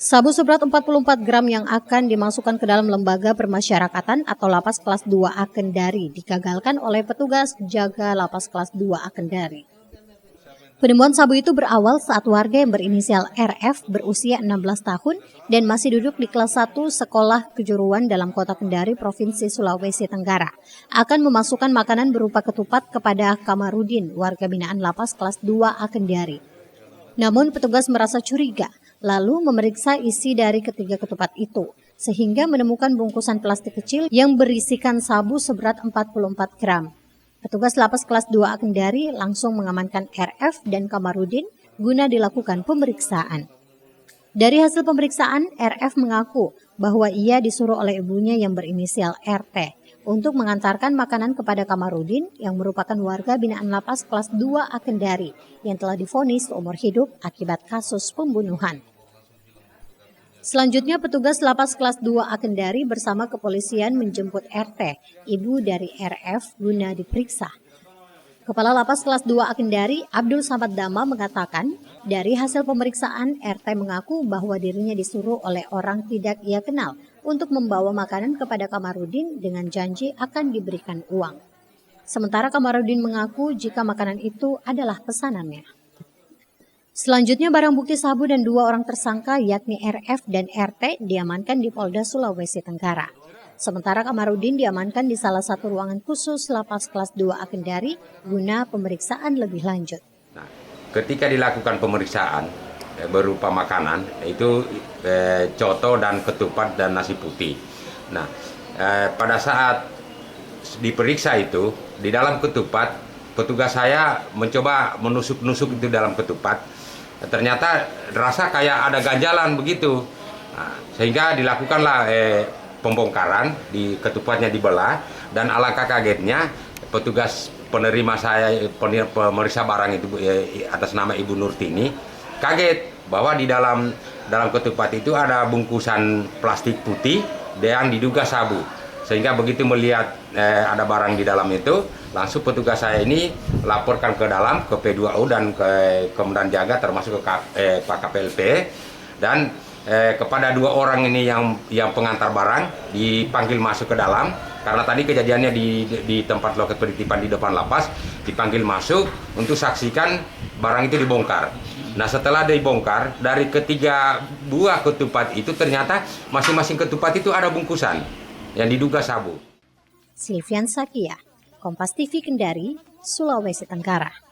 Sabu seberat 44 gram yang akan dimasukkan ke dalam lembaga permasyarakatan atau Lapas Kelas 2A Kendari digagalkan oleh petugas jaga Lapas Kelas 2A Kendari. Penemuan sabu itu berawal saat warga yang berinisial RF berusia 16 tahun dan masih duduk di kelas 1 Sekolah Kejuruan dalam Kota Kendari, Provinsi Sulawesi Tenggara, akan memasukkan makanan berupa ketupat kepada Kamarudin, warga binaan Lapas Kelas 2A Kendari. Namun petugas merasa curiga, lalu memeriksa isi dari ketiga ketupat itu, sehingga menemukan bungkusan plastik kecil yang berisikan sabu seberat 44 gram. Petugas Lapas Kelas 2A Kendari langsung mengamankan RF dan Kamarudin guna dilakukan pemeriksaan. Dari hasil pemeriksaan, RF mengaku bahwa ia disuruh oleh ibunya yang berinisial RT untuk mengantarkan makanan kepada Kamarudin yang merupakan warga binaan Lapas Kelas 2A Kendari yang telah divonis seumur hidup akibat kasus pembunuhan. Selanjutnya, petugas Lapas Kelas 2A Kendari bersama kepolisian menjemput RT, ibu dari RF, guna diperiksa. Kepala Lapas Kelas 2A Kendari, Abdul Samad Dama, mengatakan dari hasil pemeriksaan, RT mengaku bahwa dirinya disuruh oleh orang tidak ia kenal untuk membawa makanan kepada Kamarudin dengan janji akan diberikan uang. Sementara Kamarudin mengaku jika makanan itu adalah pesanannya. Selanjutnya, barang bukti sabu dan 2 orang tersangka yakni RF dan RT diamankan di Polda Sulawesi Tenggara. Sementara Kamarudin diamankan di salah satu ruangan khusus Lapas Kelas 2A Kendari guna pemeriksaan lebih lanjut. Nah, ketika dilakukan pemeriksaan berupa makanan, itu coto dan ketupat dan nasi putih. Nah, pada saat diperiksa itu, di dalam ketupat, petugas saya mencoba menusuk-nusuk itu dalam ketupat. Ternyata rasa kayak ada ganjalan begitu. Nah, sehingga dilakukanlah pembongkaran, di ketupatnya dibelah, dan alangkah kagetnya petugas penerima saya, pemeriksa barang itu atas nama Ibu Nurtini, kaget bahwa di dalam ketupat itu ada bungkusan plastik putih yang diduga sabu. Sehingga begitu melihat ada barang di dalam itu, langsung petugas saya ini laporkan ke dalam, ke P2U dan ke Komandan Jaga, termasuk ke Pak KPLP. Dan kepada 2 orang ini yang pengantar barang dipanggil masuk ke dalam, karena tadi kejadiannya di tempat loket penitipan di depan lapas, dipanggil masuk untuk saksikan barang itu dibongkar. Nah, setelah dibongkar, dari ketiga buah ketupat itu ternyata masing-masing ketupat itu ada bungkusan yang diduga sabu. Silvian Sakia, Kompas TV Kendari, Sulawesi Tenggara.